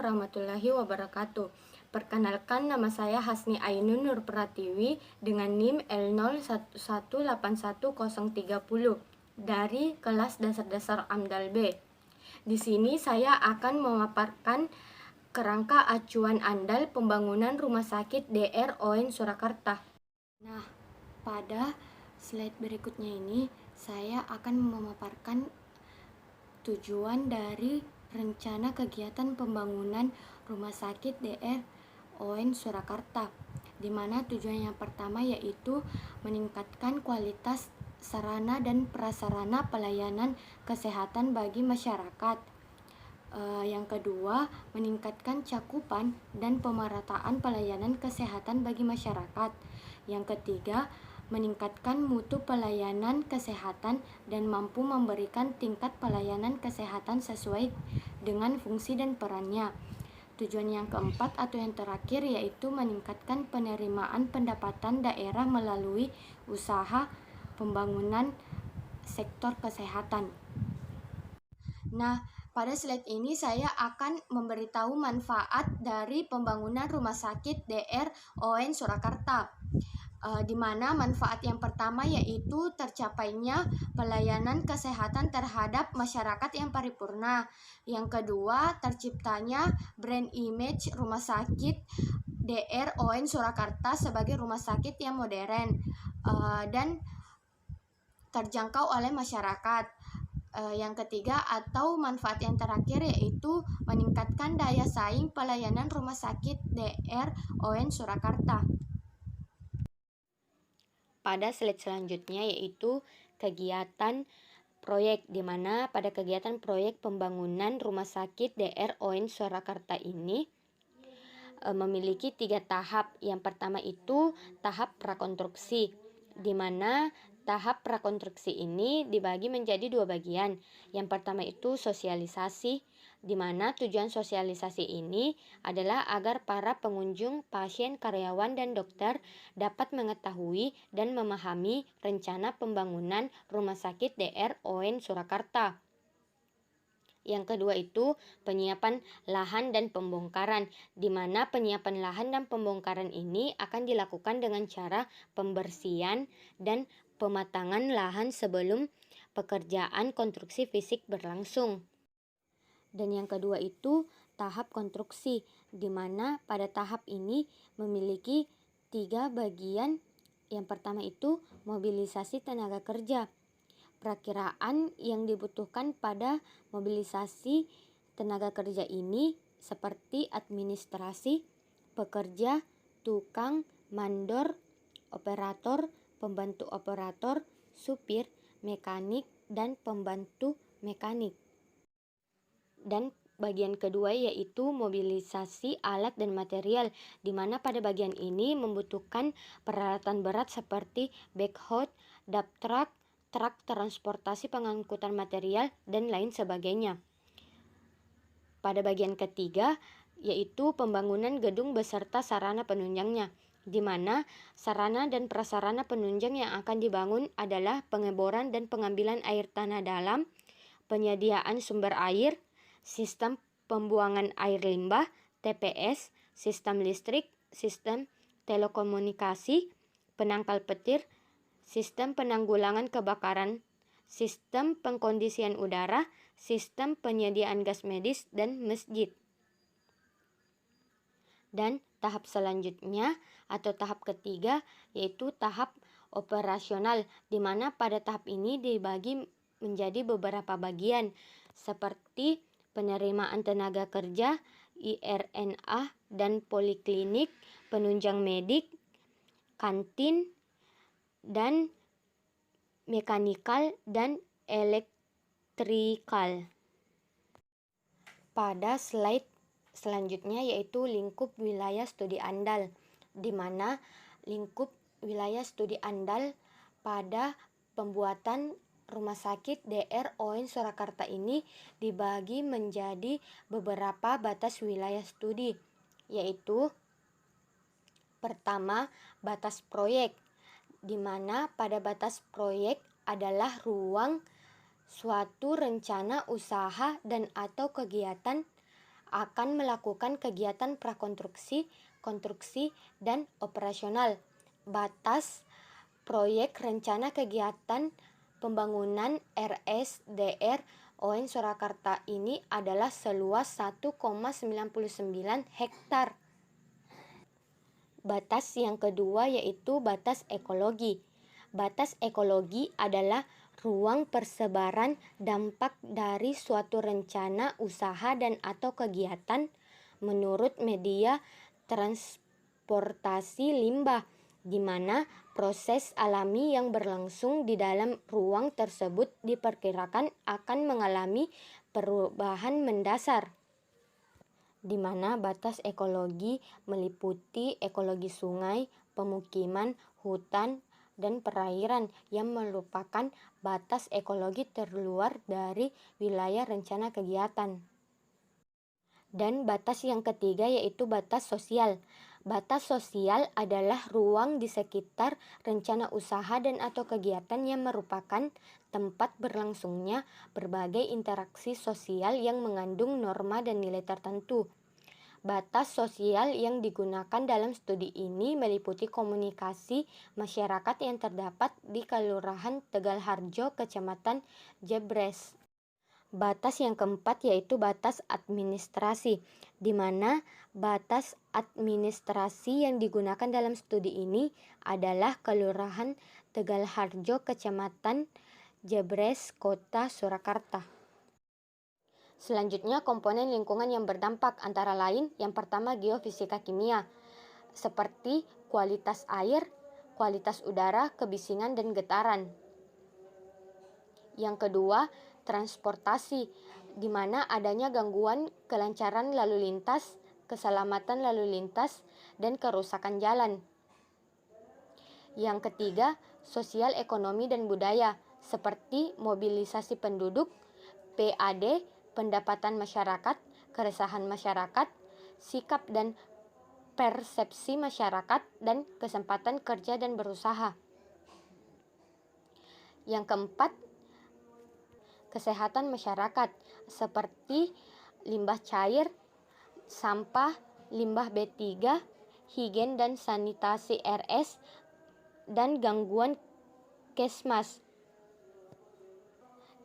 warahmatullahi wabarakatuh. Perkenalkan, nama saya Hasni Ainun Nur Pratiwi dengan NIM L01181030 dari kelas dasar-dasar AMDAL B. Di sini saya akan memaparkan kerangka acuan andal pembangunan Rumah Sakit DR ON Surakarta. Nah, pada slide berikutnya ini saya akan memaparkan tujuan dari rencana kegiatan pembangunan Rumah Sakit DR ON Surakarta, di mana tujuan yang pertama yaitu meningkatkan kualitas sarana dan prasarana pelayanan kesehatan bagi masyarakat. Yang kedua, meningkatkan cakupan dan pemerataan pelayanan kesehatan bagi masyarakat. Yang ketiga, meningkatkan mutu pelayanan kesehatan dan mampu memberikan tingkat pelayanan kesehatan sesuai dengan fungsi dan perannya. Tujuan yang keempat atau yang terakhir yaitu meningkatkan penerimaan pendapatan daerah melalui usaha pembangunan sektor kesehatan. Nah, pada slide ini saya akan memberitahu manfaat dari pembangunan Rumah Sakit DR ON Surakarta. Di mana manfaat yang pertama yaitu tercapainya pelayanan kesehatan terhadap masyarakat yang paripurna. Yang kedua, terciptanya brand image Rumah Sakit DR ON Surakarta sebagai rumah sakit yang modern dan terjangkau oleh masyarakat. Yang ketiga atau manfaat yang terakhir yaitu meningkatkan daya saing pelayanan Rumah Sakit DR ON Surakarta. Pada slide selanjutnya yaitu kegiatan proyek, di mana pada kegiatan proyek pembangunan Rumah Sakit DR ON Surakarta ini memiliki 3 tahap. Yang pertama itu tahap prakonstruksi, di mana tahap prakonstruksi ini dibagi menjadi 2 bagian. Yang pertama itu sosialisasi, di mana tujuan sosialisasi ini adalah agar para pengunjung, pasien, karyawan, dan dokter dapat mengetahui dan memahami rencana pembangunan Rumah Sakit DR ON Surakarta. Yang kedua itu penyiapan lahan dan pembongkaran, di mana penyiapan lahan dan pembongkaran ini akan dilakukan dengan cara pembersihan dan pematangan lahan sebelum pekerjaan konstruksi fisik berlangsung. Dan yang kedua itu tahap konstruksi, di mana pada tahap ini memiliki 3 bagian. Yang pertama itu mobilisasi tenaga kerja. Perakiraan yang dibutuhkan pada mobilisasi tenaga kerja ini seperti administrasi, pekerja, tukang, mandor, operator, pembantu operator, supir, mekanik, dan pembantu mekanik. Dan bagian kedua yaitu mobilisasi alat dan material, di mana pada bagian ini membutuhkan peralatan berat seperti backhoe, dump truck, truk transportasi pengangkutan material, dan lain sebagainya. Pada bagian ketiga yaitu pembangunan gedung beserta sarana penunjangnya, di mana sarana dan prasarana penunjang yang akan dibangun adalah pengeboran dan pengambilan air tanah dalam, penyediaan sumber air, sistem pembuangan air limbah, TPS, sistem listrik, sistem telekomunikasi, penangkal petir, sistem penanggulangan kebakaran, sistem pengkondisian udara, sistem penyediaan gas medis, dan masjid. Dan tahap selanjutnya atau tahap ketiga yaitu tahap operasional, di mana pada tahap ini dibagi menjadi beberapa bagian seperti penerimaan tenaga kerja, IRNA dan poliklinik, penunjang medik, kantin, dan mekanikal dan elektrikal. Pada slide selanjutnya yaitu lingkup wilayah studi andal, di mana lingkup wilayah studi andal pada pembuatan Rumah Sakit DR ON Surakarta ini dibagi menjadi beberapa batas wilayah studi, yaitu pertama, batas proyek, di mana pada batas proyek adalah ruang suatu rencana usaha dan atau kegiatan akan melakukan kegiatan prakonstruksi, konstruksi, dan operasional. Batas proyek rencana kegiatan pembangunan RSDR ON Surakarta ini adalah seluas 1,99 hektar. Batas yang kedua yaitu batas ekologi. Batas ekologi adalah ruang persebaran dampak dari suatu rencana usaha dan atau kegiatan menurut media transportasi limbah, di mana proses alami yang berlangsung di dalam ruang tersebut diperkirakan akan mengalami perubahan mendasar, di mana batas ekologi meliputi ekologi sungai, pemukiman, hutan, dan perairan yang merupakan batas ekologi terluar dari wilayah rencana kegiatan. Dan batas yang ketiga yaitu batas sosial. Batas sosial adalah ruang di sekitar rencana usaha dan atau kegiatan yang merupakan tempat berlangsungnya berbagai interaksi sosial yang mengandung norma dan nilai tertentu. Batas sosial yang digunakan dalam studi ini meliputi komunikasi masyarakat yang terdapat di Kelurahan Tegalharjo, Kecamatan Jebres. Batas yang keempat yaitu batas administrasi, di mana batas administrasi yang digunakan dalam studi ini adalah Kelurahan Tegalharjo, Kecamatan Jebres, Kota Surakarta. Selanjutnya, komponen lingkungan yang berdampak antara lain yang pertama geofisika kimia, seperti kualitas air, kualitas udara, kebisingan, dan getaran. Yang kedua, transportasi, di mana adanya gangguan kelancaran lalu lintas, keselamatan lalu lintas, dan kerusakan jalan. Yang ketiga, sosial ekonomi dan budaya, seperti mobilisasi penduduk, PAD, pendapatan masyarakat, keresahan masyarakat, sikap dan persepsi masyarakat, dan kesempatan kerja dan berusaha. Yang keempat, kesehatan masyarakat, seperti limbah cair, sampah, limbah B3, higien dan sanitasi RS, dan gangguan kesmas.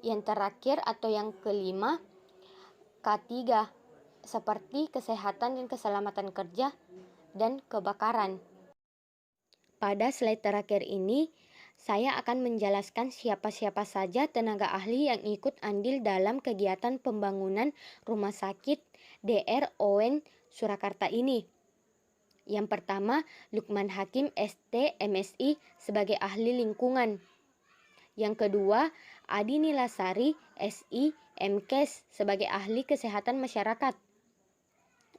Yang terakhir atau yang kelima, K3, seperti kesehatan dan keselamatan kerja dan kebakaran. Pada slide terakhir ini, saya akan menjelaskan siapa-siapa saja tenaga ahli yang ikut andil dalam kegiatan pembangunan Rumah Sakit DR ON Surakarta ini. Yang pertama, Lukman Hakim ST MSI sebagai ahli lingkungan. Yang kedua, Adi Nilasari SI MKes sebagai ahli kesehatan masyarakat.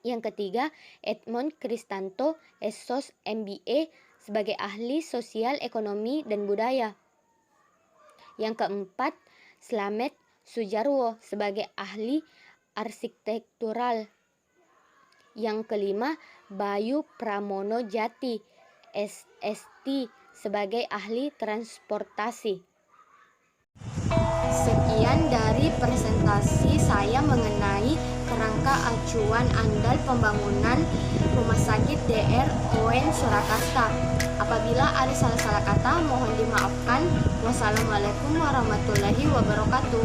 Yang ketiga, Edmond Kristanto SSOS MBA sebagai ahli sosial ekonomi dan budaya. Yang keempat, Slamet Sujarwo sebagai ahli arsitektural. Yang kelima, Bayu Pramono Jati SST sebagai ahli transportasi. Sekian dari presentasi saya mengenai kerangka acuan andal pembangunan Rumah Sakit DR ON Surakarta. Apabila ada salah-salah kata, mohon dimaafkan. Wassalamualaikum warahmatullahi wabarakatuh.